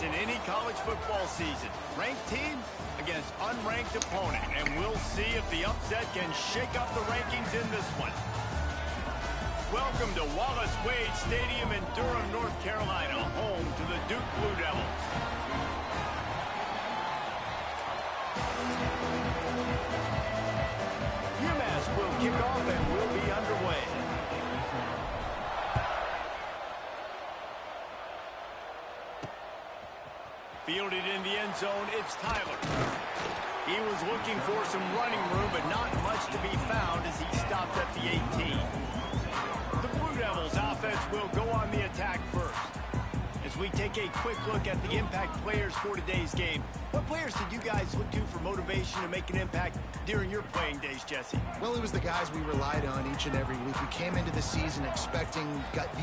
in any college football season. Ranked team against unranked opponent. And we'll see if the upset can shake up the rankings in this one. Welcome to Wallace Wade Stadium in Durham, North Carolina, home to the Duke Blue Devils. UMass will kick off and will be underway. Fielded in the end zone, it's Tyler. He was looking for some running room, but not much to be found as he stopped at the 18. The Blue Devils offense will go on the attack first. As we take a quick look at the impact players for today's game, what players did you guys look to for motivation to make an impact during your playing days, Jesse? Well, it was the guys we relied on each and every week. We came into the season expecting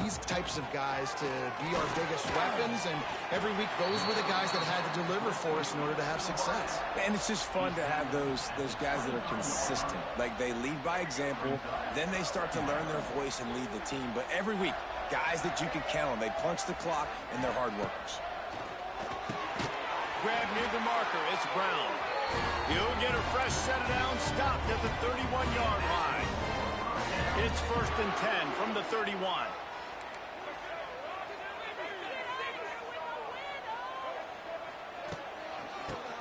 these types of guys to be our biggest weapons, and every week those were the guys that had to deliver for us in order to have success. And it's just fun to have those guys that are consistent. Like, they lead by example, then they start to learn their voice and lead the team. But every week, guys that you can count on. They punch the clock, and they're hard workers. Grab near the marker, it's Brown. He'll get a fresh set down, stopped at the 31-yard line. It's 1st and 10 from the 31.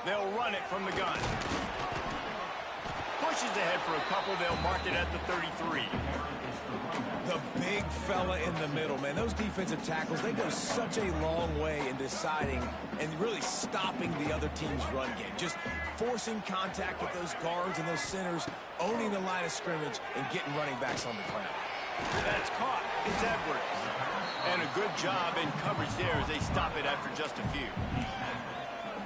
They'll run it from the gun. Pushes ahead for a couple, they'll mark it at the 33. The big fella in the middle, man. Those defensive tackles, they go such a long way in deciding and really stopping the other team's run game. Just forcing contact with those guards and those centers, owning the line of scrimmage, and getting running backs on the ground. That's caught. It's Edwards. And a good job in coverage there as they stop it after just a few.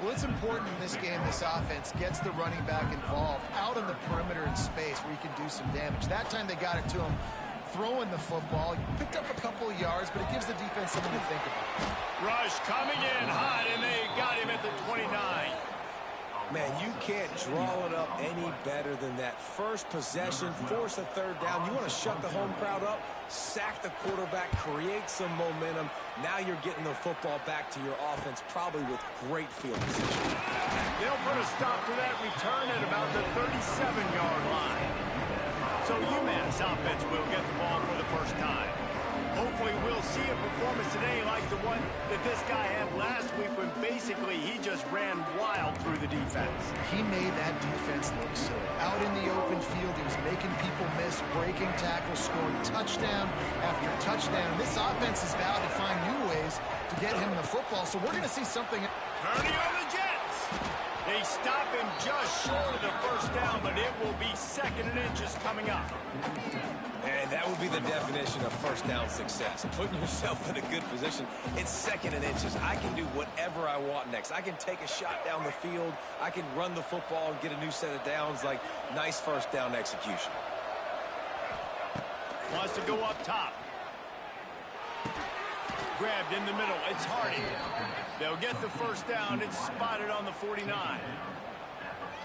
Well, it's important in this game this offense gets the running back involved out on the perimeter in space where he can do some damage. That time they got it to him throwing the football. He picked up a couple of yards, but it gives the defense something to think about. Rush coming in hot, and they got him at the 29. Man, you can't draw it up any better than that. First possession, force a third down. You want to shut the home crowd up, sack the quarterback, create some momentum. Now you're getting the football back to your offense, probably with great field position. They'll put a stop to that return at about the 37-yard line. So UMass offense will get the ball for the first time. Hopefully we'll see a performance today like the one that this guy had last week when basically he just ran wild through the defense. He made that defense look silly. Out in the open field, he was making people miss, breaking tackles, scoring touchdown after touchdown. This offense is vowed to find new ways to get him the football, so we're going to see something. Turning on the Jets. They stop him just short of the first down, but it will be 2nd and inches coming up. And that would be the definition of first down success. Putting yourself in a good position. It's 2nd and inches. I can do whatever I want next. I can take a shot down the field. I can run the football and get a new set of downs. Like, nice first down execution. Wants to go up top. Grabbed in the middle. It's Hardy. They'll get the first down. It's spotted on the 49.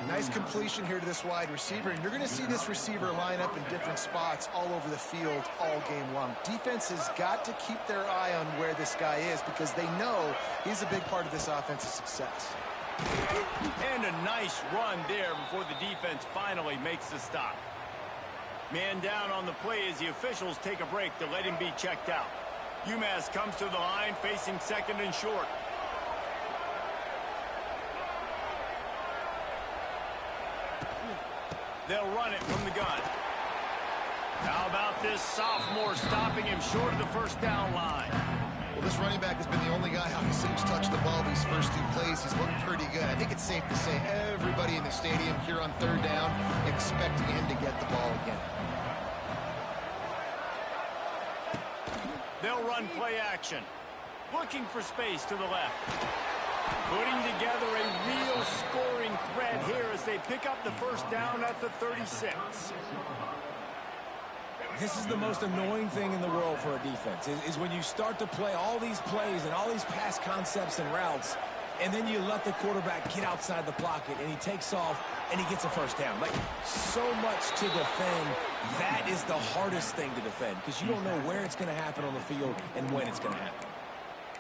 Nice completion here to this wide receiver, and you're going to see this receiver line up in different spots all over the field all game long. Defense has got to keep their eye on where this guy is because they know he's a big part of this offense's success. And a nice run there before the defense finally makes the stop. Man down on the play as the officials take a break to let him be checked out. UMass comes to the line facing 2nd and short. They'll run it from the gun. How about this sophomore stopping him short of the first down line? Well, this running back has been the only guy who seems touched the ball these first 2 plays. He's looked pretty good. I think it's safe to say everybody in the stadium here on 3rd down expecting him to get the ball again. They'll run play action. Looking for space to the left. Putting together a real scoring threat here as they pick up the first down at the 36. This is the most annoying thing in the world for a defense, is when you start to play all these plays and all these pass concepts and routes, and then you let the quarterback get outside the pocket, and he takes off, and he gets a first down. Like, so much to defend. That is the hardest thing to defend because you don't know where it's going to happen on the field and when it's going to happen.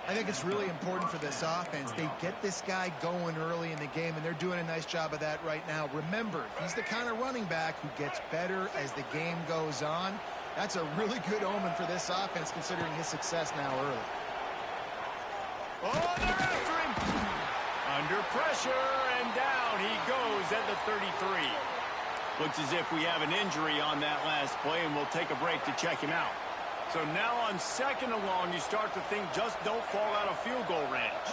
I think it's really important for this offense. They get this guy going early in the game, and they're doing a nice job of that right now. Remember, he's the kind of running back who gets better as the game goes on. That's a really good omen for this offense, considering his success now early. Oh, they're after him. Under pressure, and down he goes at the 33. Looks as if we have an injury on that last play, and we'll take a break to check him out. So now on second and long, you start to think just don't fall out of field goal range.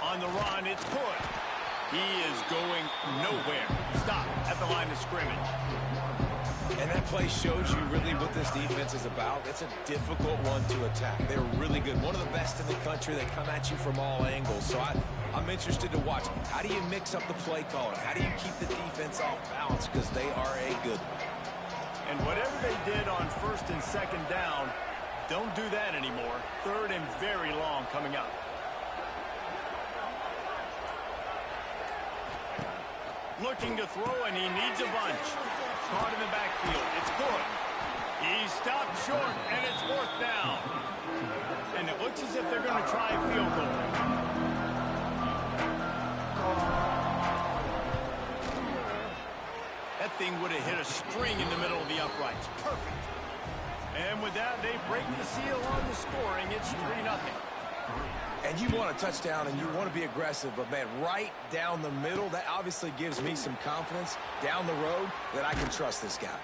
On the run, it's Hood. He is going nowhere. Stop at the line of scrimmage. And that play shows you really what this defense is about. It's a difficult one to attack. They're really good. One of the best in the country. They come at you from all angles. So I'm interested to watch. How do you mix up the play calling? How do you keep the defense off balance? Because they are a good one. And whatever they did on first and second down, don't do that anymore. Third and very long coming up. Looking to throw, and he needs a bunch. Caught in the backfield. It's Hood. He stopped short, and it's fourth down. And it looks as if they're going to try a field goal. That thing would have hit a string in the middle of the uprights. Perfect. And with that, they break the seal on the scoring. It's 3-0. And you want a touchdown, and you want to be aggressive, but, man, right down the middle, that obviously gives me some confidence down the road that I can trust this guy.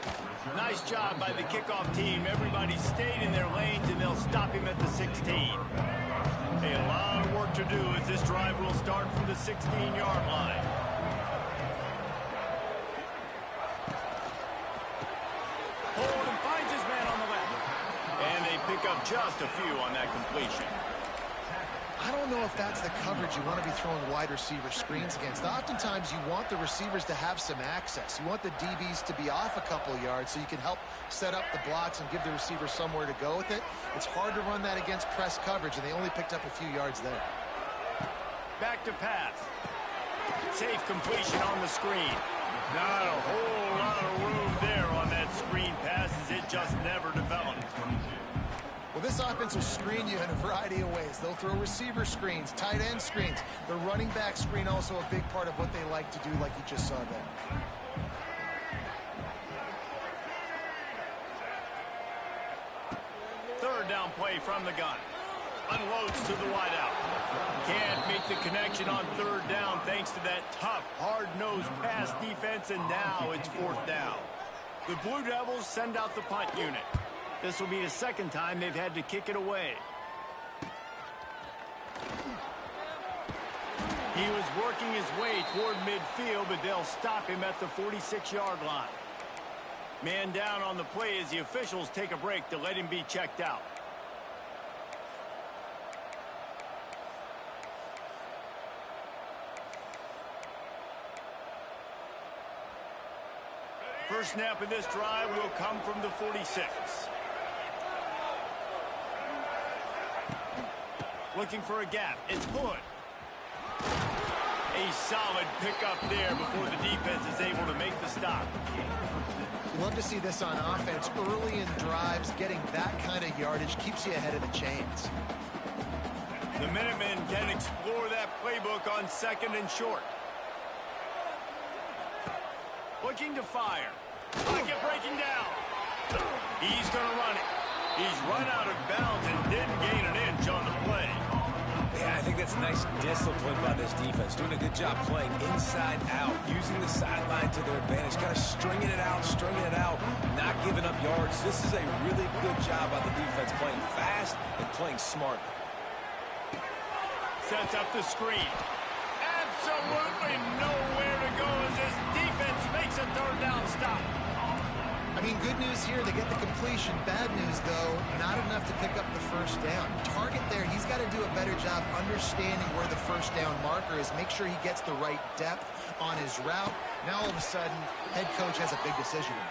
Nice job by the kickoff team. Everybody stayed in their lanes, and they'll stop him at the 16. Hey, a lot of work to do as this drive will start from the 16-yard line. Holden finds his man on the left. And they pick up just a few on that completion. I don't know if that's the coverage you want to be throwing wide receiver screens against. Oftentimes, you want the receivers to have some access. You want the DBs to be off a couple of yards so you can help set up the blocks and give the receiver somewhere to go with it. It's hard to run that against press coverage, and they only picked up a few yards there. Back to pass. Safe completion on the screen. Not a whole lot of room there on that screen pass as it just never developed. Well, this offense will screen you in a variety of ways. They'll throw receiver screens, tight end screens. The running back screen also a big part of what they like to do, like you just saw there. Third down play from the gun. Unloads to the wideout. Can't make the connection on third down thanks to that tough, hard-nosed pass defense, and now it's fourth down. The Blue Devils send out the punt unit. This will be the second time they've had to kick it away. He was working his way toward midfield, but they'll stop him at the 46-yard line. Man down on the play as the officials take a break to let him be checked out. First snap of this drive will come from the 46. Looking for a gap. It's Hood. A solid pickup there before the defense is able to make the stop. Love to see this on offense. Early in drives, getting that kind of yardage keeps you ahead of the chains. The Minutemen can explore that playbook on second and short. Looking to fire. Pocket breaking down. He's going to run it. He's run out of bounds and didn't gain an inch on the play. Yeah, I think that's nice discipline by this defense. Doing a good job playing inside out, using the sideline to their advantage, kind of stringing it out, not giving up yards. This is a really good job by the defense, playing fast and playing smart. Sets up the screen. Absolutely nowhere to go as this defense makes a third down stop. I mean, good news here, they get the completion. Bad news, though, not enough to pick up the first down. Target there, he's got to do a better job understanding where the first down marker is, make sure he gets the right depth on his route. Now, all of a sudden, head coach has a big decision to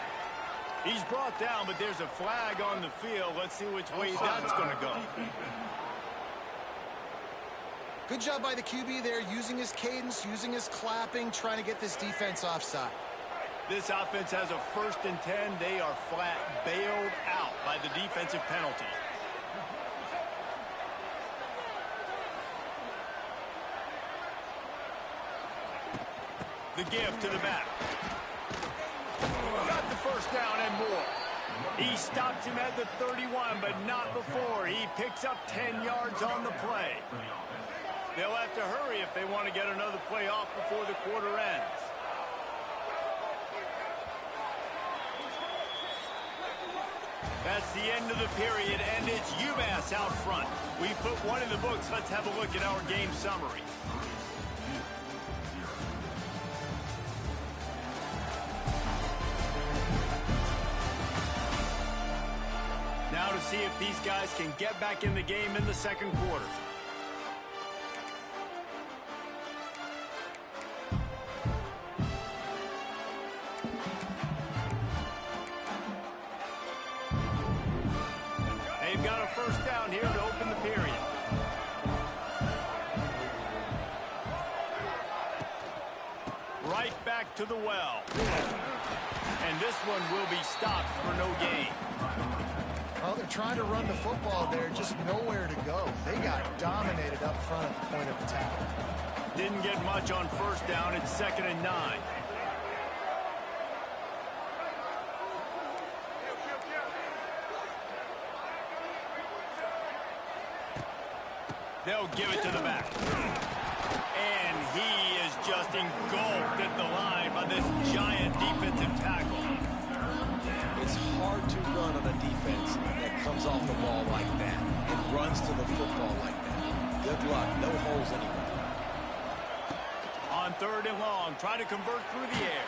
make. He's brought down, but there's a flag on the field. Let's see which way that's going to go. Good job by the QB there, using his cadence, using his clapping, trying to get this defense offside. This offense has a 1st and 10. They are flat bailed out by the defensive penalty. The give to the back. Got the first down and more. He stops him at the 31, but not before. He picks up 10 yards on the play. They'll have to hurry if they want to get another play off before the quarter ends. That's the end of the period, and it's UMass out front. We put one in the books. Let's have a look at our game summary. Now to see if these guys can get back in the game in the second quarter. They've got a first down here to open the period. Right back to the well. And this one will be stopped for no gain. Well, they're trying to run the football there, just nowhere to go. They got dominated up front at the point of attack. Didn't get much on first down. It's 2nd and 9. They'll give it to the back. And he is just engulfed at the line by this giant defensive tackle. It's hard to run on a defense that comes off the ball like that and runs to the football like that. Good luck. No holes anywhere. On 3rd and long, try to convert through the air.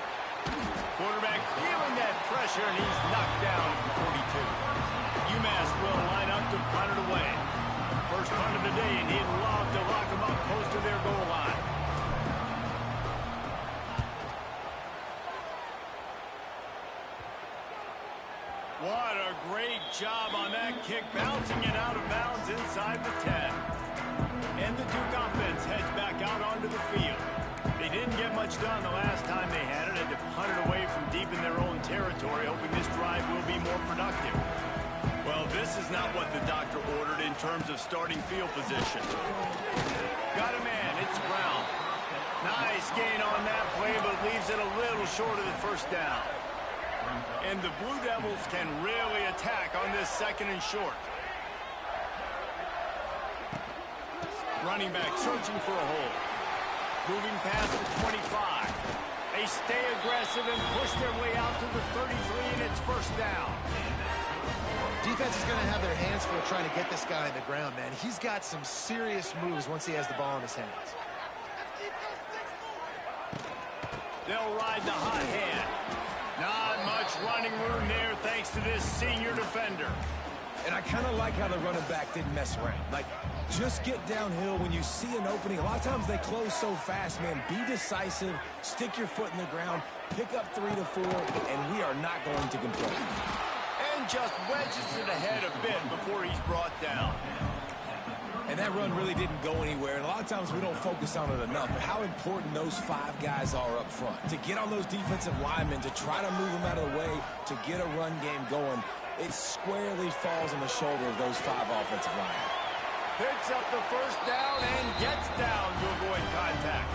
Quarterback feeling that pressure, and he's knocked down at the 42. UMass will line up to punt it away. First punt of the day, and he'd love to lock them up close to their goal line. What a great job on that kick, bouncing it out of bounds inside the 10. And the Duke offense heads back out onto the field. They didn't get much done the last time they had it, had to punt it away from deep in their own territory, hoping this drive will be more productive. Well, this is not what the doctor ordered in terms of starting field position. Got a man, it's Brown. Nice gain on that play, but leaves it a little short of the first down. And the Blue Devils can really attack on this 2nd and short. Running back searching for a hole. Moving past the 25. They stay aggressive and push their way out to the 33, and it's first down. Defense is going to have their hands full trying to get this guy on the ground, man. He's got some serious moves once he has the ball in his hands. They'll ride the hot hand. Not much running room there thanks to this senior defender. And I kind of like how the running back didn't mess around. Like, just get downhill when you see an opening. A lot of times they close so fast, man. Be decisive, stick your foot in the ground, pick up 3 to 4, and we are not going to complain. And just wedges it ahead a bit before he's brought down. And that run really didn't go anywhere. And a lot of times we don't focus on it enough. But how important those 5 guys are up front. To get on those defensive linemen, to try to move them out of the way, to get a run game going, it squarely falls on the shoulder of those 5 offensive linemen. Picks up the first down and gets down to avoid contact.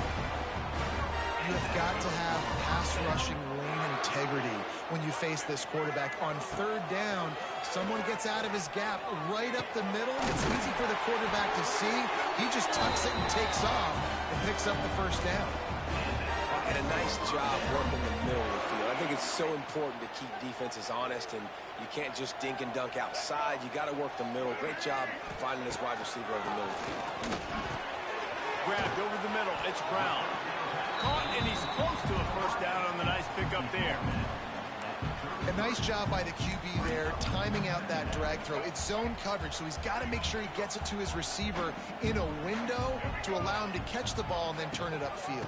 You've got to have pass rushing lane integrity when you face this quarterback. On 3rd down, someone gets out of his gap right up the middle. It's easy for the quarterback to see. He just tucks it and takes off and picks up the first down. And a nice job working the middle of the field. I think it's so important to keep defenses honest, and you can't just dink and dunk outside. You got to work the middle. Great job finding this wide receiver over the middle of the field. Grabbed over the middle. It's Brown. Caught, and he's close to a first down on the nice pickup there. A nice job by the QB there, timing out that drag throw. It's zone coverage, so he's got to make sure he gets it to his receiver in a window to allow him to catch the ball and then turn it upfield.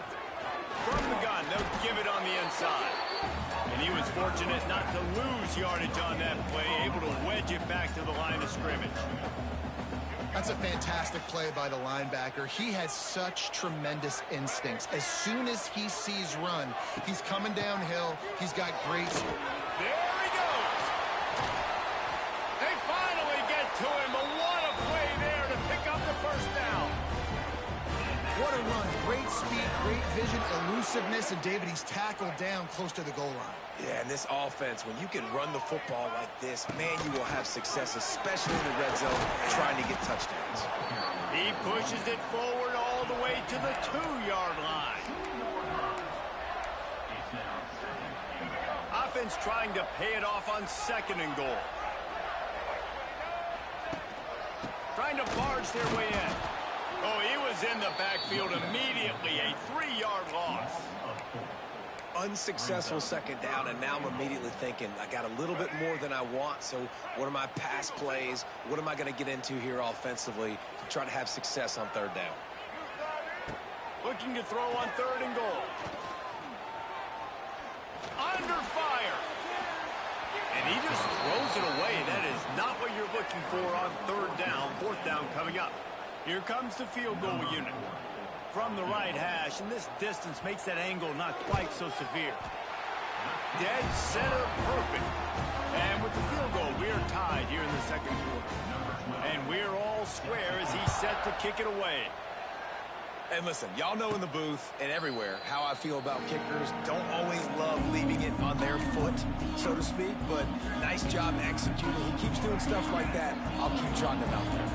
From the gun, they'll give it on the inside. And he was fortunate not to lose yardage on that play, able to wedge it back to the line of scrimmage. That's a fantastic play by the linebacker. He has such tremendous instincts. As soon as he sees run, he's coming downhill. He's got great speed. There he goes. They finally get to him, but what a play there to pick up the first down. 20 what a run. Great speed, great vision, elusiveness, and David, he's tackled down close to the goal line. Yeah, and this offense, when you can run the football like this, man, you will have success, especially in the red zone, trying to get touchdowns. He pushes it forward all the way to the 2-yard line. Offense trying to pay it off on 2nd and goal. Trying to barge their way in. Oh, he was in the backfield immediately. A 3-yard loss. Unsuccessful 2nd down, and now I'm immediately thinking, I got a little bit more than I want, so what are my pass plays? What am I going to get into here offensively to try to have success on 3rd down? Looking to throw on 3rd and goal. Under fire. And he just throws it away. That is not what you're looking for on 3rd down. 4th down coming up. Here comes the field goal unit. From the right hash, and this distance makes that angle not quite so severe. Dead center perfect. And with the field goal, we're tied here in the 2nd quarter. And we're all square as he's set to kick it away. And listen, y'all know in the booth and everywhere how I feel about kickers. Don't always love leaving it on their foot, so to speak, but nice job executing. He keeps doing stuff like that. I'll keep trotting him out there.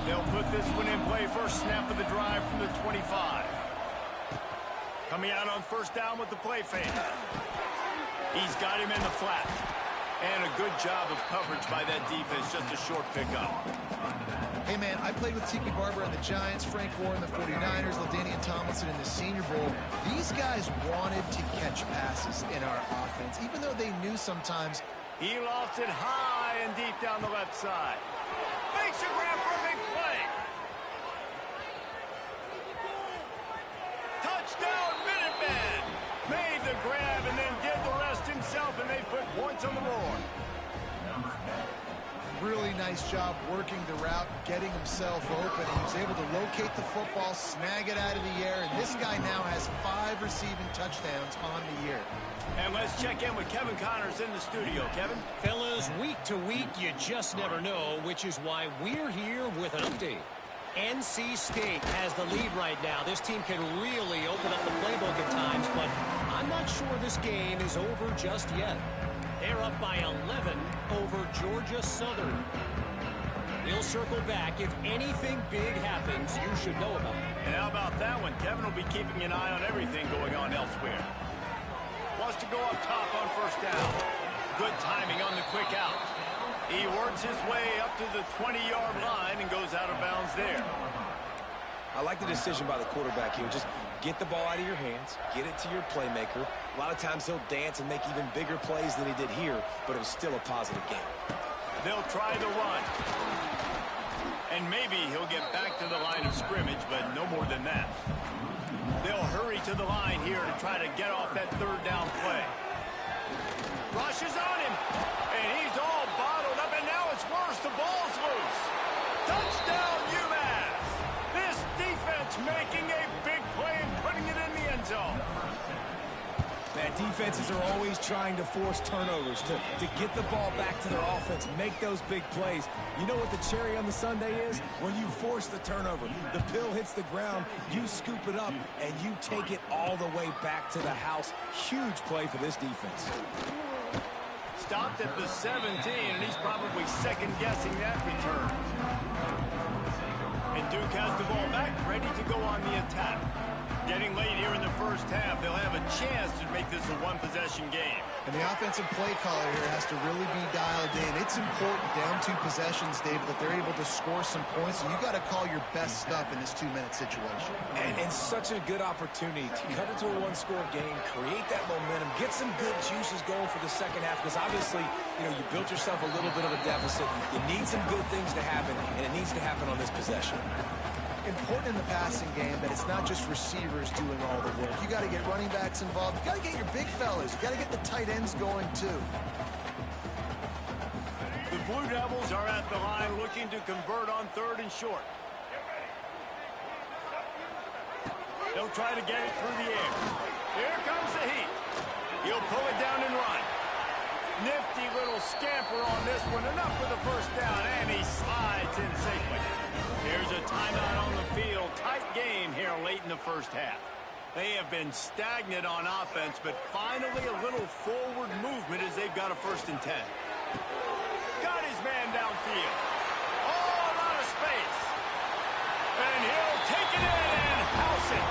They'll put this one in play. First snap of the drive from the 25. Coming out on 1st down with the play fake. He's got him in the flat. And a good job of coverage by that defense. Just a short pickup. Hey, man, I played with Tiki Barber and the Giants, Frank Gore and the 49ers, LaDainian Tomlinson in the Senior Bowl. These guys wanted to catch passes in our offense, even though they knew sometimes. He lofts it high and deep down the left side. Makes a grab for a big play. Touchdown, Minuteman. Made the grab and then did the rest himself, and they put points on the board. Really nice job working the route, getting himself open. He was able to locate the football, snag it out of the air, and this guy now has 5 receiving touchdowns on the year. And let's check in with Kevin Connors in the studio. Kevin? Fellas, week to week, you just never know, which is why we're here with an update. NC State has the lead right now. This team can really open up the playbook at times, but I'm not sure this game is over just yet. They're up by 11 over Georgia Southern. We'll circle back. If anything big happens, you should know about it. And how about that one? Kevin will be keeping an eye on everything going on elsewhere. Wants to go up top on 1st down. Good timing on the quick out. He works his way up to the 20-yard line and goes out of bounds there. I like the decision by the quarterback here. Just get the ball out of your hands, get it to your playmaker. A lot of times he'll dance and make even bigger plays than he did here, but it was still a positive game. They'll try the run. And maybe he'll get back to the line of scrimmage, but no more than that. They'll hurry to the line here to try to get off that 3rd down play. Rushes on him, and he's all bottled up, and now it's worse. The ball's loose. Touchdown, UMass. This defense making a big play and putting it in the end zone. Man, defenses are always trying to force turnovers to get the ball back to their offense, make those big plays. You know what the cherry on the sundae is? When you force the turnover, the pill hits the ground, you scoop it up, and you take it all the way back to the house. Huge play for this defense. Stopped at the 17, and he's probably second-guessing that return. And Duke has the ball back, ready to go on the attack. Getting late here in the 1st half, they'll have a chance to make this a one-possession game. And the offensive play caller here has to really be dialed in. It's important down 2 possessions, David, that they're able to score some points. So you got to call your best stuff in this 2-minute situation. And such a good opportunity to cut it to a 1-score game, create that momentum, get some good juices going for the 2nd half, because obviously, you know, you built yourself a little bit of a deficit. You need some good things to happen, and it needs to happen on this possession. Important in the passing game that it's not just receivers doing all the work. You got to get running backs involved. You got to get your big fellas. You got to get the tight ends going too. The Blue Devils are at the line looking to convert on 3rd and short. They'll try to get it through the air. Here comes the heat. He'll pull it down and run. Nifty little scamper on this one. Enough for the 1st down, and he slides in safely. Here's a timeout on the field. Tight game here late in the first half. They have been stagnant on offense, but finally a little forward movement as they've got a 1st and 10. Got his man downfield. Oh, a lot of space. And he'll take it in and house it.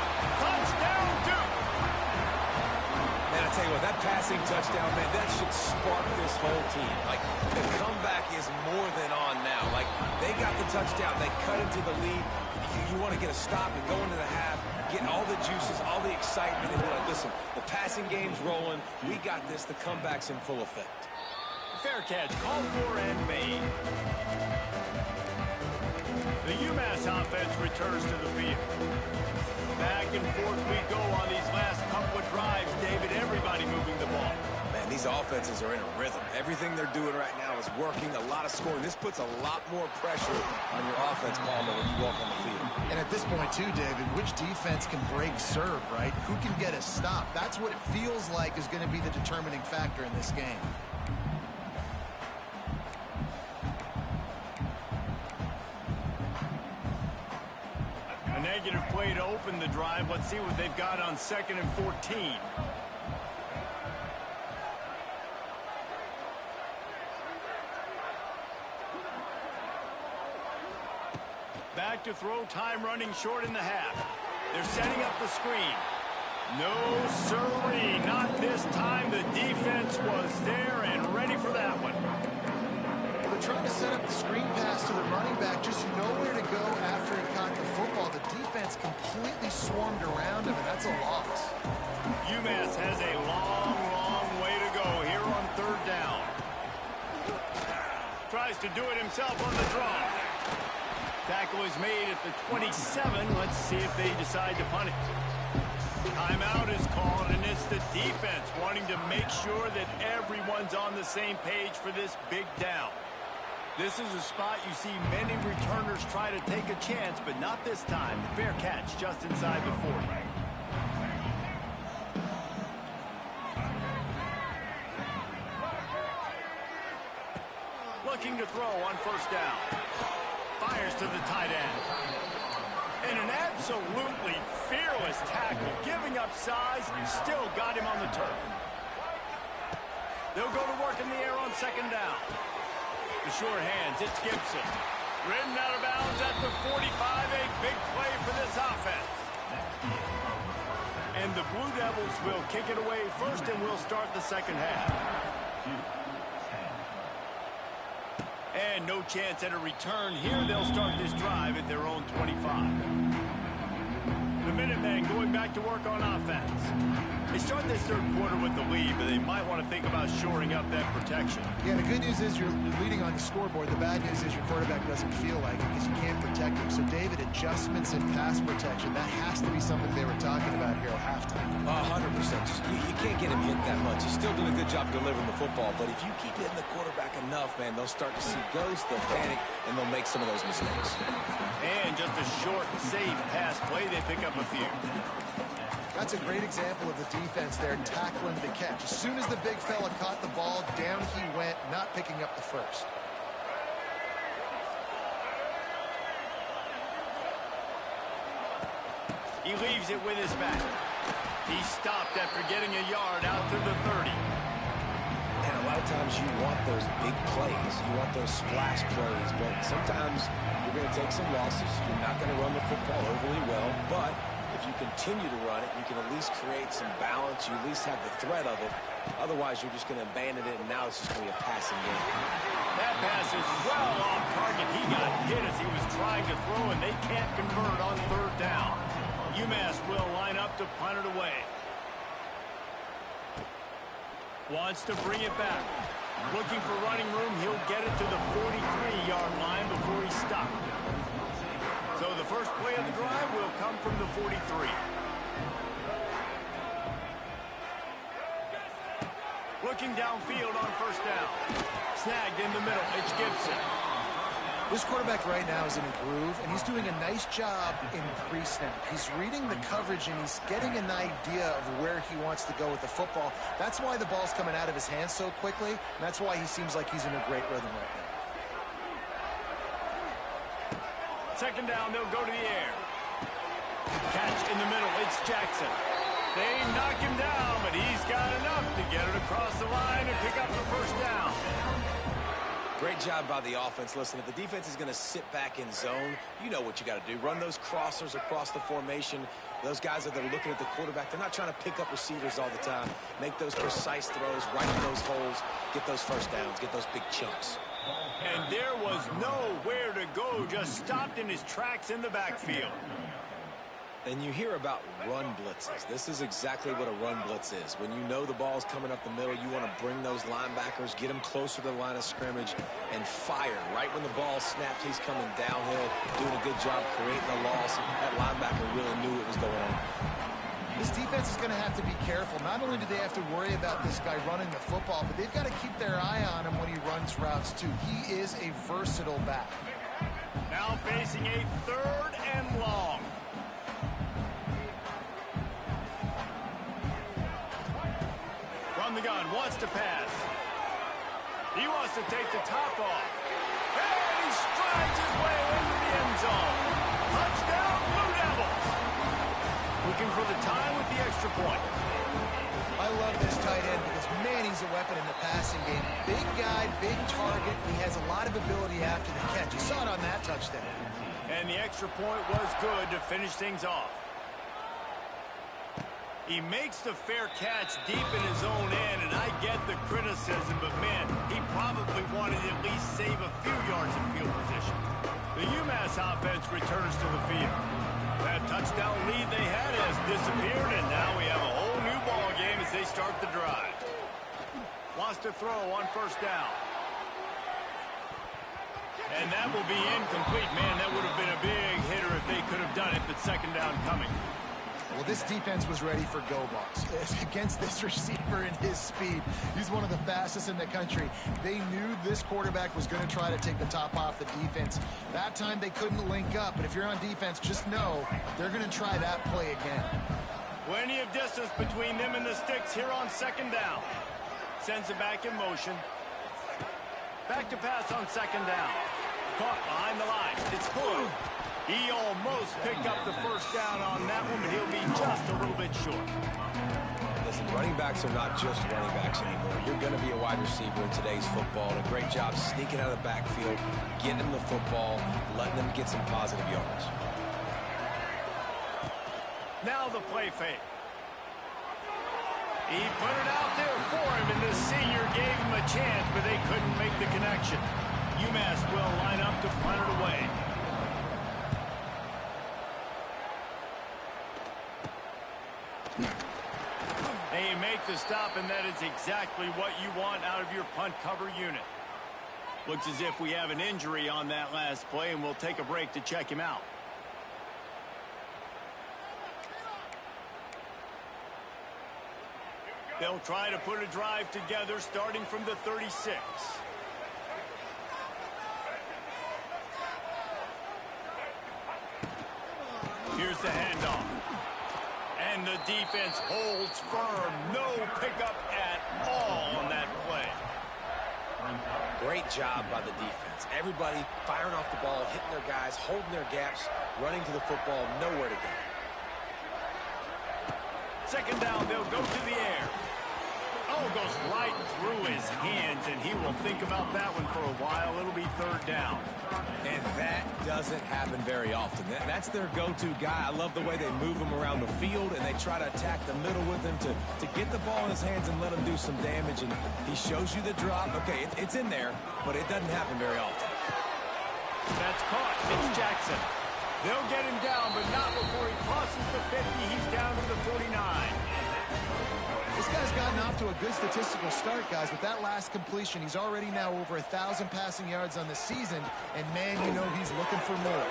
Touchdown, Duke. Man, I tell you what, that passing touchdown, man, that should spark this whole team. Like, the comeback is more than on now. Like, they got the touchdown. They cut into the lead. You want to get a stop and go into the half, get all the juices, all the excitement, and be like, listen, the passing game's rolling. We got this. The comeback's in full effect. Fair catch, called for and made. The UMass offense returns to the field. Back and forth we go on these last couple of drives, David. Everybody moving the ball. Man, these offenses are in a rhythm. Everything they're doing right now is working. A lot of scoring. This puts a lot more pressure on your offense, Palmer, when you walk on the field. And at this point, too, David, which defense can break serve, right? Who can get a stop? That's what it feels like is going to be the determining factor in this game. A negative play to open the drive. Let's see what they've got on 2nd and 14. Back to throw, time running short in the half. They're setting up the screen. No, sirree, not this time. The defense was there and ready for that one. They're trying to set up the screen pass to the running back, just nowhere to go after he caught the football. The defense completely swarmed around him, and that's a loss. UMass has a long, long way to go here on 3rd down. Tries to do it himself on the draw. Tackle is made at the 27. Let's see if they decide to punt it. Timeout is called, and it's the defense wanting to make sure that everyone's on the same page for this big down. This is a spot you see many returners try to take a chance, but not this time. Fair catch just inside the 40. Looking to throw on 1st down. Fires to the tight end. And an absolutely fearless tackle, giving up size, still got him on the turf. They'll go to work in the air on 2nd down. The short hands, it's Gibson. Ridden out of bounds at the 45, a big play for this offense. And the Blue Devils will kick it away first, and we'll start the 2nd half. And no chance at a return here. They'll start this drive at their own 25. The Minutemen going back to work on offense. They start this 3rd quarter with the lead, but they might want to think about shoring up that protection. Yeah, the good news is you're leading on the scoreboard. The bad news is your quarterback doesn't feel like it because you can't protect him. So, David, adjustments in pass protection, that has to be something they were talking about here at halftime. 100%. You can't get him hit that much. He's still doing a good job delivering the football, but if you keep hitting the quarterback enough, man, they'll start to see ghosts, they'll panic, and they'll make some of those mistakes. And just a short, safe pass play, they pick up a few. That's a great example of the defense there tackling the catch. As soon as the big fella caught the ball, down he went, not picking up the first. He leaves it with his back. He stopped after getting a yard out to the 30. And a lot of times you want those big plays. You want those splash plays, but sometimes you're going to take some losses. You're not going to run the football overly well, but if you continue to run it, you can at least create some balance. You at least have the threat of it. Otherwise, you're just going to abandon it, and now it's just going to be a passing game. That pass is well off target. He got hit as he was trying to throw, and they can't convert on 3rd down. UMass will line up to punt it away. Wants to bring it back. Looking for running room. He'll get it to the 43-yard line before he stopped. So the first play of the drive will come from the 43. Looking downfield on 1st down. Snagged in the middle. It's Gibson. This quarterback right now is in a groove, and he's doing a nice job in pre-snap. He's reading the coverage, and he's getting an idea of where he wants to go with the football. That's why the ball's coming out of his hands so quickly, and that's why he seems like he's in a great rhythm right now. Second down, they'll go to the air. Catch in the middle, it's Jackson. They knock him down, but he's got enough to get it across the line and pick up the first down. Great job by the offense. Listen, if the defense is going to sit back in zone, you know what you got to do. Run those crossers across the formation. Those guys that are looking at the quarterback, they're not trying to pick up receivers all the time. Make those precise throws, right in those holes, get those first downs, get those big chunks. And there was nowhere to go, just stopped in his tracks in the backfield. And you hear about run blitzes. This is exactly what a run blitz is. When you know the ball's coming up the middle, you want to bring those linebackers, get them closer to the line of scrimmage, and fire. Right when the ball snaps, he's coming downhill, doing a good job creating a loss. That linebacker really knew what was going on. This defense is going to have to be careful. Not only do they have to worry about this guy running the football, but they've got to keep their eye on him when he runs routes, too. He is a versatile back. Now facing a 3rd and long. From the gun, wants to pass. He wants to take the top off. And he strides his way into the end zone. Touchdown, Blue Devils. Looking for the time with the extra point. I love this tight end because, man, he's a weapon in the passing game. Big guy, big target. He has a lot of ability after the catch. You saw it on that touchdown. And the extra point was good to finish things off. He makes the fair catch deep in his own end, and I get the criticism, but, man, he probably wanted to at least save a few yards in field position. The UMass offense returns to the field. That touchdown lead they had has disappeared, and now we have a whole new ball game as they start the drive. Wants to throw on first down. And that will be incomplete. Man, that would have been a big hitter if they could have done it, but second down coming. Well, this defense was ready for go balls against this receiver and his speed. He's one of the fastest in the country. They knew this quarterback was going to try to take the top off the defense. That time they couldn't link up, but if you're on defense, just know they're going to try that play again. Plenty of distance between them and the sticks here on second down. Sends it back in motion. Back to pass on second down. Caught behind the line. It's Blue. He almost picked up the first down on that one, but he'll be just a little bit short. Listen, running backs are not just running backs anymore. You're going to be a wide receiver in today's football. And a great job sneaking out of the backfield, getting them the football, letting them get some positive yards. Now the play fake. He put it out there for him, and the senior gave him a chance, but they couldn't make the connection. UMass will line up to punt it away. They make the stop, and that is exactly what you want out of your punt cover unit. Looks as if we have an injury on that last play, and we'll take a break to check him out. They'll try to put a drive together starting from the 36. Here's the handoff. And the defense holds firm. No pickup at all on that play. Great job by the defense. Everybody firing off the ball, hitting their guys, holding their gaps, running to the football, nowhere to go. Second down, they'll go to the air. Oh, goes right through his hands, and he will think about that one for a while. It'll be third down. And that doesn't happen very often. That's their go-to guy. I love the way they move him around the field, and they try to attack the middle with him to get the ball in his hands and let him do some damage. And he shows you the drop. Okay, it's in there, but it doesn't happen very often. That's caught. It's Jackson. They'll get him down, but not before he crosses the 50. He's down to the 49. This guy's gotten off to a good statistical start, guys. With that last completion, he's already now over 1,000 passing yards on the season. And, man, you know he's looking for more.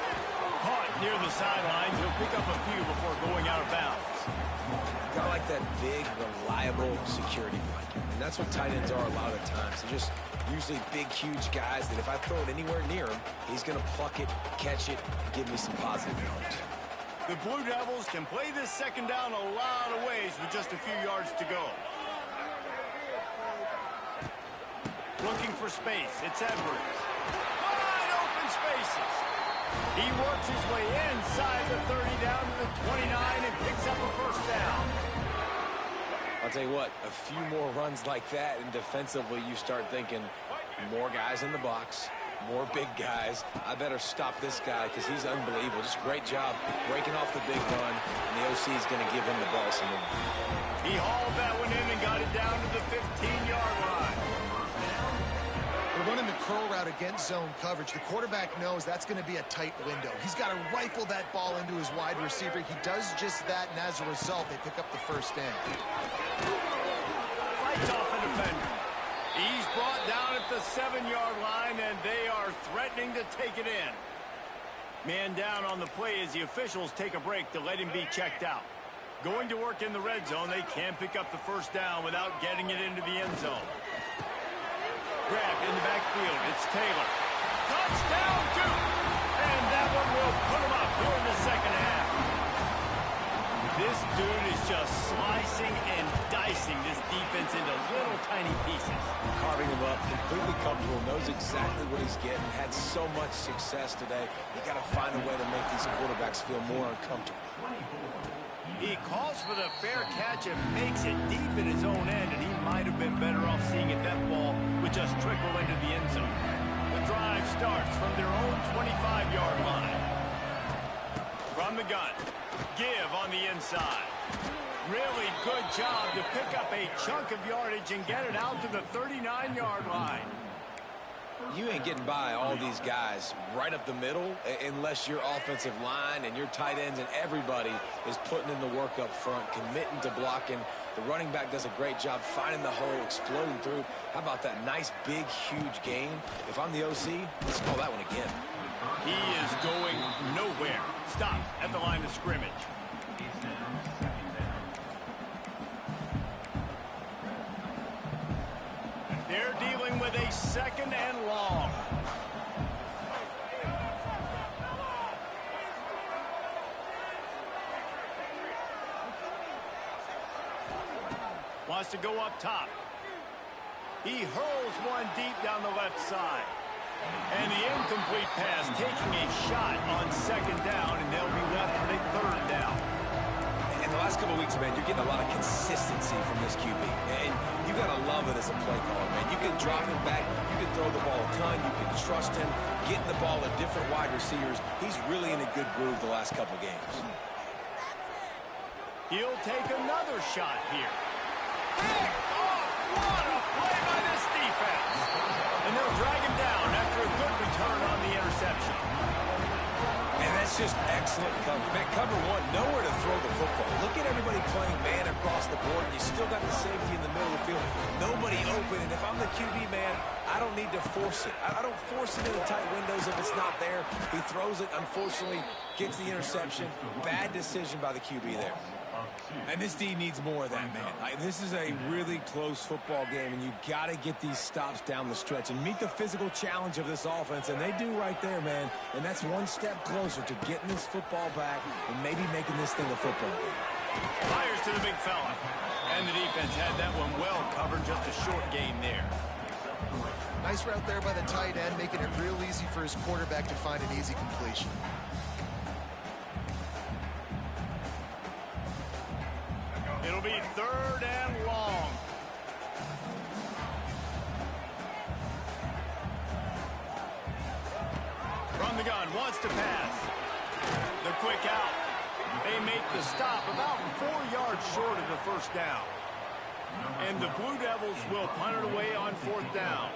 Caught near the sidelines. He'll pick up a few before going out of bounds. Got like that big, reliable security blanket. And that's what tight ends are a lot of the times. They're just usually big, huge guys that if I throw it anywhere near him, he's going to pluck it, catch it, give me some positive yards. The Blue Devils can play this second down a lot of ways with just a few yards to go. Looking for space. It's Edwards. Wide open spaces. He works his way inside the 30 down to the 29 and picks up a first down. I'll tell you what, a few more runs like that, and defensively you start thinking more guys in the box, more big guys. I better stop this guy because he's unbelievable. Just great job breaking off the big run, and the OC is going to give him the ball some more. He hauled that one in and got it down to the 15-yard line. We're running the curl route against zone coverage. The quarterback knows that's going to be a tight window. He's got to rifle that ball into his wide receiver. He does just that, and as a result, they pick up the first down. Fights off a defender. He's brought down at the 7-yard line, and they are threatening to take it in. Man down on the play as the officials take a break to let him be checked out. Going to work in the red zone, they can't pick up the first down without getting it into the end zone. Grabbed in the backfield. It's Taylor. Touchdown, Deuce! And that one will put him up here in the second half. This dude is just slicing and dicing this defense into little tiny pieces. Carving him up, completely comfortable, knows exactly what he's getting, had so much success today. You got to find a way to make these quarterbacks feel more uncomfortable. He calls for the fair catch and makes it deep in his own end, and he might have been better off seeing if that ball would just trickle into the end zone. The drive starts from their own 25-yard line. From the gun, give on the inside. Really good job to pick up a chunk of yardage and get it out to the 39-yard line. You ain't getting by all these guys right up the middle unless your offensive line and your tight ends and everybody is putting in the work up front, committing to blocking. The running back does a great job finding the hole, exploding through. How about that nice, big, huge gain? If I'm the OC, let's call that one again. He is going nowhere. Stop at the line of scrimmage. They're dealing with a second and long. Wants to go up top. He hurls one deep down the left side. And the incomplete pass taking a shot on second down, and they'll be left with a third down. In the last couple of weeks, man, you're getting a lot of consistency from this QB. And you got to love it as a play caller, man. You can drop him back. You can throw the ball a ton. You can trust him. Getting the ball to different wide receivers. He's really in a good groove the last couple games. He'll take another shot here. Pick off! What a play by this defense! And they'll drag him down after a good return on the interception. And that's just excellent coverage. Man, cover one, nowhere to throw the football. Look at everybody playing man across the board. You still got the safety in the middle of the field. Nobody open. And if I'm the QB, man, I don't need to force it. I don't force it into tight windows if it's not there. He throws it, unfortunately, gets the interception. Bad decision by the QB there. And this D needs more of that, man. This is a really close football game, and you got to get these stops down the stretch and meet the physical challenge of this offense, and they do right there, man. And that's one step closer to getting this football back and maybe making this thing a football game. Fires to the big fella. And the defense had that one well covered, just a short gain there. Nice route there by the tight end, making it real easy for his quarterback to find an easy completion. It'll be third and long. From the gun, wants to pass. The quick out. They make the stop about 4 yards short of the first down. And the Blue Devils will punt it away on fourth down.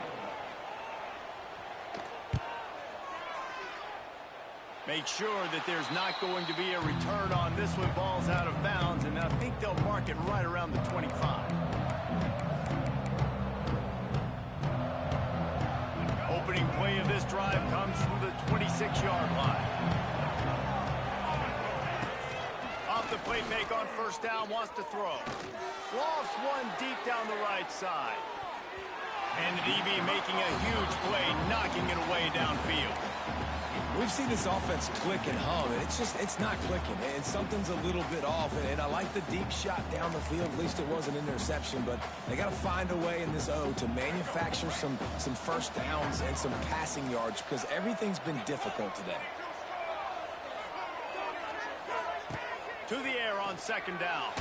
Make sure that there's not going to be a return on this one. Ball's out of bounds, and I think they'll mark it right around the 25. Opening play of this drive comes from the 26-yard line. Off the play fake on first down, wants to throw. Lofts one deep down the right side. And the DB making a huge play, knocking it away downfield. We've seen this offense click and hum, and it's not clicking, and something's a little bit off. And I like the deep shot down the field. At least it was an interception, but they got to find a way in this O to manufacture some first downs and some passing yards because everything's been difficult today. To the air on second down.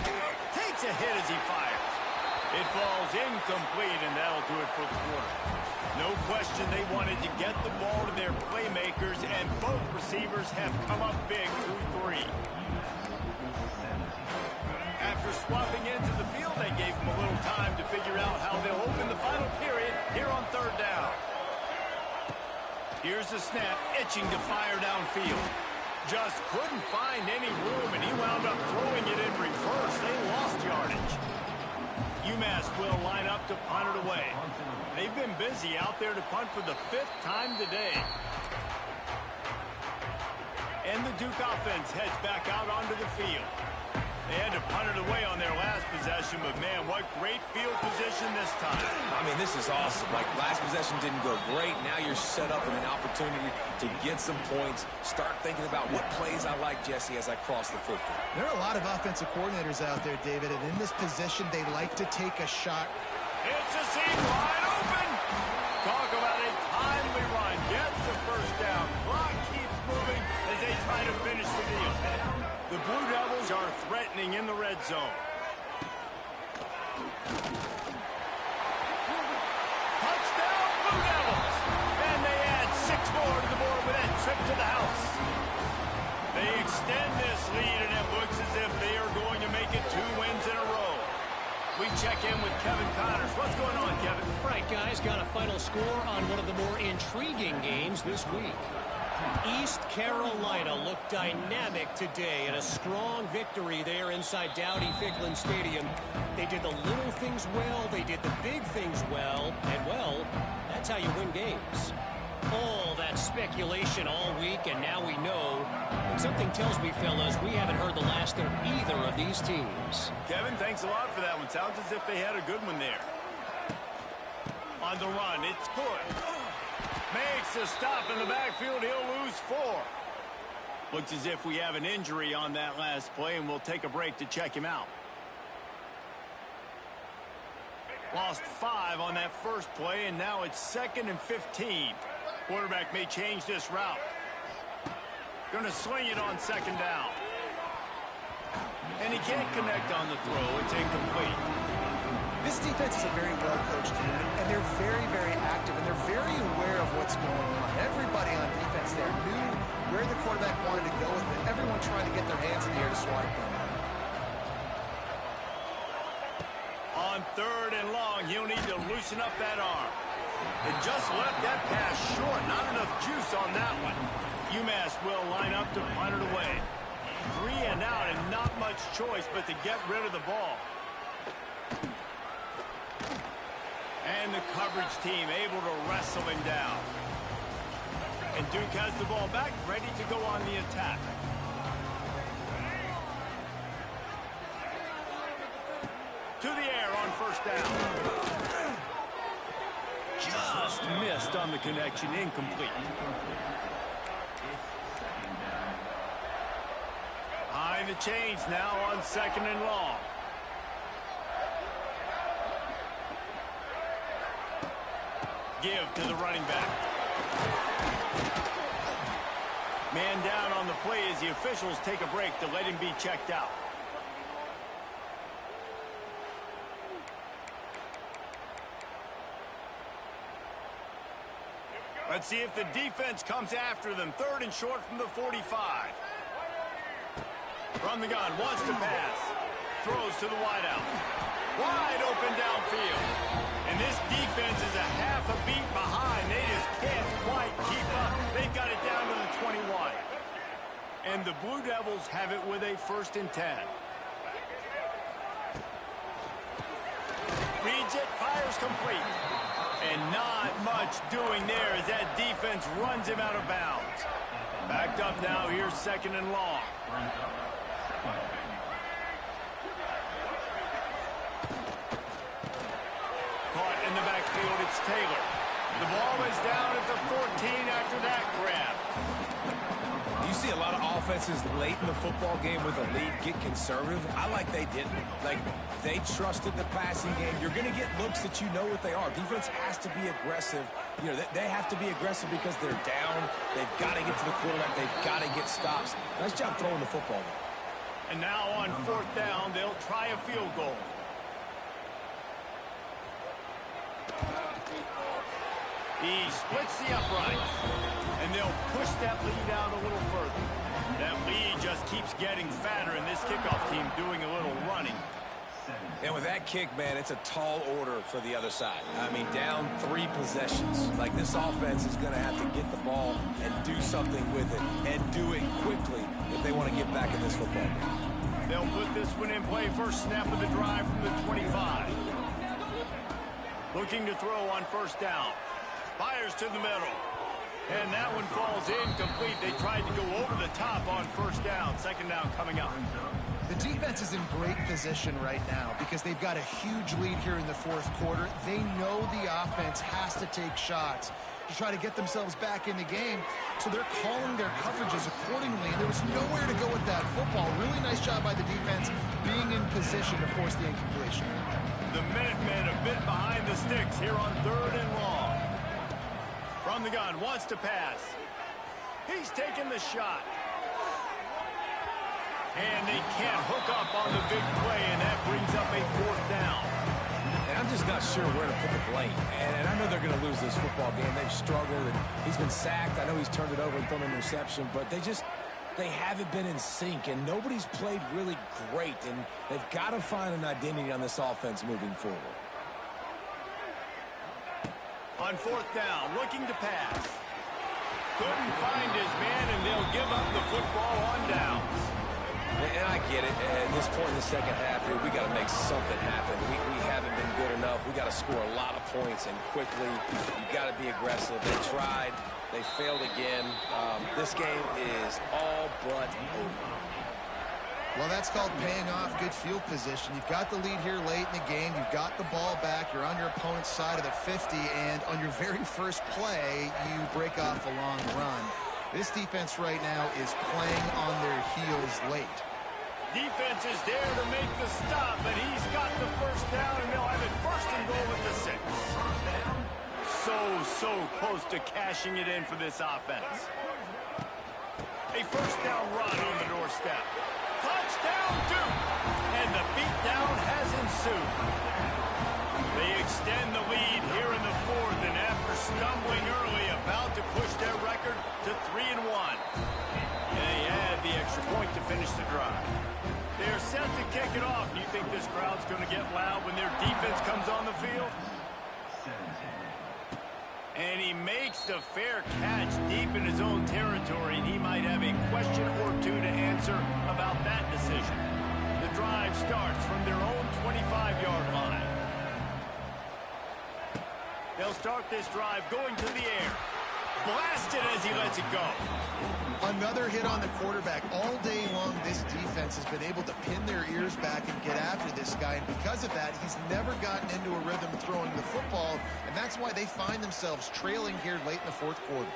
Takes a hit as he fires. It falls incomplete, and that'll do it for the quarter. No question they wanted to get the ball to their playmakers, and both receivers have come up big through 3. After swapping into the field, they gave them a little time to figure out how they'll open the final period here on third down. Here's the snap, itching to fire downfield. Just couldn't find any room, and he wound up throwing it in reverse. They lost yardage. UMass will line up to punt it away. They've been busy out there to punt for the 5th time today. And the Duke offense heads back out onto the field. They had to punt it away on their last possession, but man, what great field position this time. I mean, this is awesome. Like, last possession didn't go great. Now you're set up with an opportunity to get some points. Start thinking about what plays I like, Jesse, as I cross the 50. There are a lot of offensive coordinators out there, David, and in this position, they like to take a shot. It's a seam wide open. Talk about a timely run. Gets the first down. Clock keeps moving as they try to finish the deal. The Blue Devils are threatening in the red zone. Touchdown, Blue Devils! And they add 6 more to the board with that trip to the house. They extend this lead, and it looks as if they are going to make it 2 wins in a row. We check in with Kevin Connors. What's going on, Kevin? Right, guys, got a final score on one of the more intriguing games this week. East Carolina looked dynamic today in a strong victory there inside Dowdy-Ficklin Stadium. They did the little things well, they did the big things well, and well, that's how you win games. All that speculation all week, and now we know. And something tells me, fellas, we haven't heard the last of either of these teams. Kevin, thanks a lot for that one. Sounds as if they had a good one there. On the run, it's good. Makes a stop in the backfield. He'll lose 4. Looks as if we have an injury on that last play, and we'll take a break to check him out. Lost 5 on that first play, and now it's 2nd and 15. Quarterback may change this route. Gonna swing it on second down. And he can't connect on the throw. It's incomplete. This defense is a very well-coached team, and they're very, very active, and they're very aware of what's going on. Everybody on defense there knew where the quarterback wanted to go with it. Everyone trying to get their hands in the air to swat it. On 3rd and long, he'll need to loosen up that arm. It just left that pass short. Not enough juice on that one. UMass will line up to punt it away. 3 and out, and not much choice but to get rid of the ball. And the coverage team able to wrestle him down. And Duke has the ball back, ready to go on the attack. To the air on first down. Just missed on the connection, incomplete. Behind the chains now on 2nd and long. Give to the running back. Man down on the play as the officials take a break to let him be checked out. Let's see if the defense comes after them. 3rd and short from the 45. From the gun, wants to pass. Throws to the wideout. Wide open downfield. And this defense is a half a beat behind. They just can't quite keep up. They've got it down to the 21. And the Blue Devils have it with a 1st and 10. Reads it, fires complete. And not much doing there as that defense runs him out of bounds. Backed up now, here's 2nd and long. Caught in the backfield, it's Taylor. The ball is down at the 14 after that grab. You see a lot of offenses late in the football game with a lead get conservative. I like they didn't. Like, they trusted the passing game. You're going to get looks that you know what they are. Defense has to be aggressive. You know, they have to be aggressive because they're down. They've got to get to the quarterback. They've got to get stops. Nice job throwing the football. And now on 4th down, they'll try a field goal. He splits the uprights, and they'll push that lead out a little further. That lead just keeps getting fatter, and this kickoff team doing a little running. And with that kick, man, it's a tall order for the other side. I mean, down 3 possessions. Like, this offense is going to have to get the ball and do something with it, and do it quickly if they want to get back in this football game. They'll put this one in play. First snap of the drive from the 25. Looking to throw on 1st down. Fires to the middle. And that one falls incomplete. They tried to go over the top on 1st down. 2nd down coming up. The defense is in great position right now because they've got a huge lead here in the 4th quarter. They know the offense has to take shots to try to get themselves back in the game, so they're calling their coverages accordingly, and there was nowhere to go with that football. Really nice job by the defense being in position to force the incompletion. The Minutemen a bit behind the sticks here on 3rd and long. From the gun, wants to pass. He's taking the shot. And they can't hook up on the big play, and that brings up a 4th down. And I'm just not sure where to put the blame. And I know they're going to lose this football game. They've struggled, and he's been sacked. I know he's turned it over and thrown an interception, but they haven't been in sync, and nobody's played really great, and they've got to find an identity on this offense moving forward. On 4th down, looking to pass. Couldn't find his man, and they'll give up the football on downs. And I get it. At this point in the 2nd half, here, we got to make something happen. We haven't been good enough. We got to score a lot of points, and quickly. You got to be aggressive. They tried. They failed again. This game is all but over. Well, that's called paying off good field position. You've got the lead here late in the game. You've got the ball back. You're on your opponent's side of the 50, and on your very first play, you break off a long run. This defense right now is playing on their heels late. Defense is there to make the stop, but he's got the 1st down, and they'll have it 1st and goal at the 6. So close to cashing it in for this offense. A 1st down run on the doorstep. Touchdown, Deuce! And the beatdown has ensued. They extend the lead here in the 4th, and after stumbling early, about to push their record to 3-1. And they add the extra point to finish the drive. They're set to kick it off. Do you think this crowd's going to get loud when their defense comes on the field? And he makes the fair catch deep in his own territory, and he might have a question or two to answer about that decision. The drive starts from their own 25-yard line. They'll start this drive going to the air. Blasted as he lets it go. Another hit on the quarterback. All day long, this defense has been able to pin their ears back and get after this guy, and because of that, he's never gotten into a rhythm throwing the football, and that's why they find themselves trailing here late in the 4th quarter.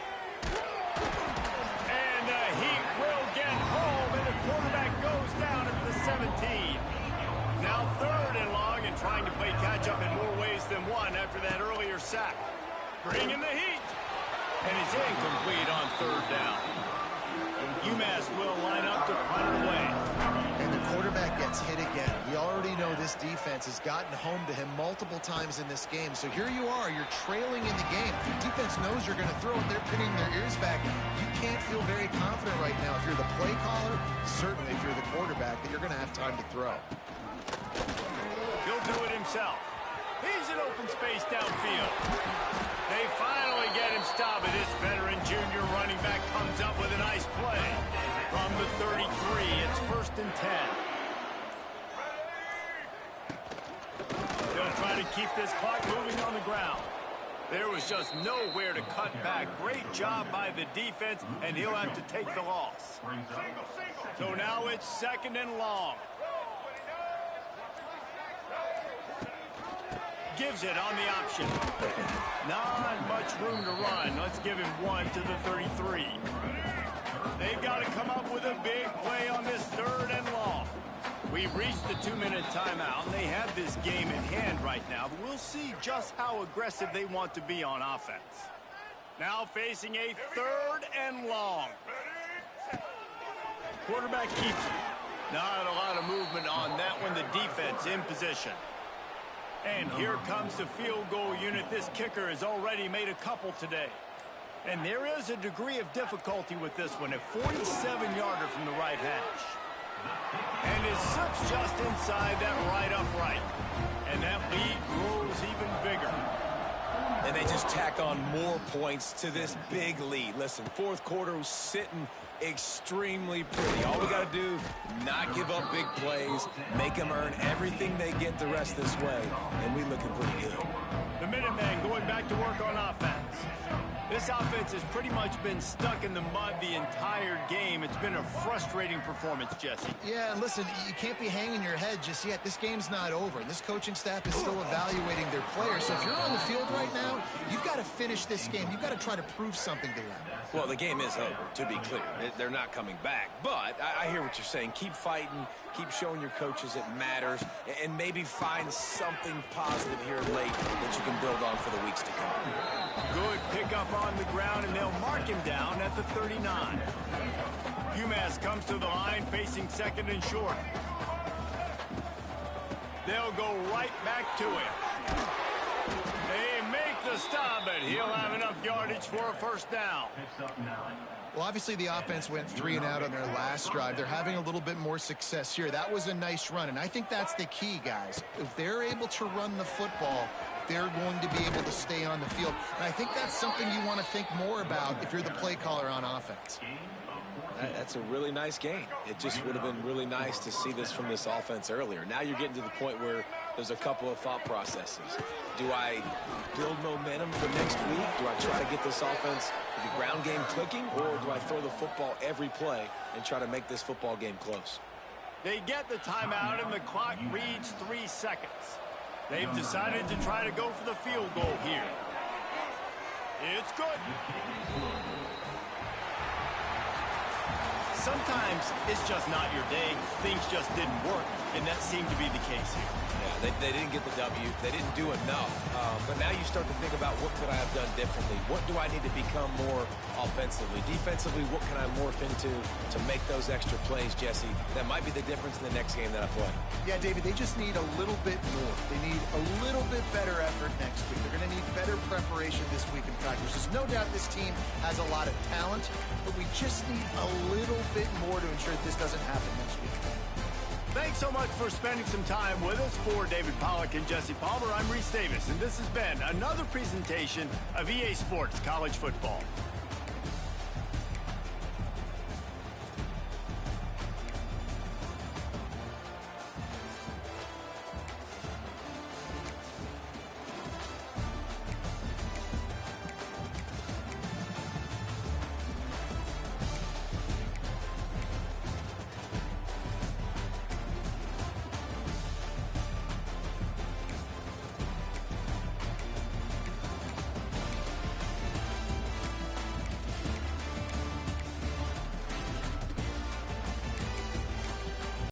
And the Heat will get home, and the quarterback goes down at the 17. Now 3rd and long, and trying to play catch-up in more ways than one after that earlier sack. Bringing the heat. And it's incomplete on 3rd down. UMass will line up to punt it away. And the quarterback gets hit again. We already know this defense has gotten home to him multiple times in this game. So here you are, you're trailing in the game. The defense knows you're going to throw it. They're pinning their ears back. You can't feel very confident right now. If you're the play caller, certainly if you're the quarterback, that you're going to have time to throw. He'll do it himself. He's in open space downfield. They finally get him stopped, and this veteran junior running back comes up with a nice play. From the 33, it's 1st and 10. They'll try to keep this clock moving on the ground. There was just nowhere to cut back. Great job by the defense, and he'll have to take the loss. So now it's 2nd and long. Gives it on the option. Not much room to run. Let's give him one to the 33. They've got to come up with a big play on this 3rd and long. We've reached the 2-minute timeout, and they have this game in hand right now, but we'll see just how aggressive they want to be on offense. Now facing a 3rd and long. Quarterback keeps it. Not a lot of movement on that one. The defense in position. And here comes the field goal unit. This kicker has already made a couple today. And there is a degree of difficulty with this one. A 47-yarder from the right hash. And it slips just inside that right upright. And that lead grows even bigger. And they just tack on more points to this big lead. Listen, fourth quarter was sitting extremely pretty. All we got to do, not give up big plays, make them earn everything they get the rest this way, and we looking pretty good. The Minutemen going back to work on offense. This offense has pretty much been stuck in the mud the entire game. It's been a frustrating performance, Jesse. Yeah, and listen, you can't be hanging your head just yet. This game's not over. This coaching staff is still evaluating their players. So if you're on the field right now, you've got to finish this game. You've got to try to prove something to them. Well, the game is over, to be clear. They're not coming back. But I hear what you're saying. Keep fighting. Keep showing your coaches it matters. And maybe find something positive here late that you can build on for the weeks to come. Good pickup on the ground, and they'll mark him down at the 39. UMass comes to the line facing second and short. They'll go right back to him. They make the stop, but he'll have enough yardage for a first down. Well, obviously the offense went 3 and out on their last drive. They're having a little bit more success here. That was a nice run, and I think that's the key, guys. If they're able to run the football, they're going to be able to stay on the field. And I think that's something you want to think more about if you're the play caller on offense. That's a really nice game. It just would have been really nice to see this from this offense earlier. Now you're getting to the point where there's a couple of thought processes. Do I build momentum for next week? Do I try to get this offense, the ground game clicking, or do I throw the football every play and try to make this football game close? They get the timeout, and the clock reads 3 seconds. They've decided to try to go for the field goal here. It's good. Sometimes it's just not your day. Things just didn't work, and that seemed to be the case here. Yeah, they didn't get the W. They didn't do enough. But now you start to think about, what could I have done differently? What do I need to become more offensively? Defensively, what can I morph into to make those extra plays, Jesse? That might be the difference in the next game that I play. Yeah, David, they just need a little bit more. They need a little bit better effort next week. They're going to need better preparation this week in practice. There's no doubt this team has a lot of talent, but we just need a little bit more to ensure that this doesn't happen next week. Thanks so much for spending some time with us. For David Pollack and Jesse Palmer, I'm Reese Davis, and this has been another presentation of EA Sports College Football.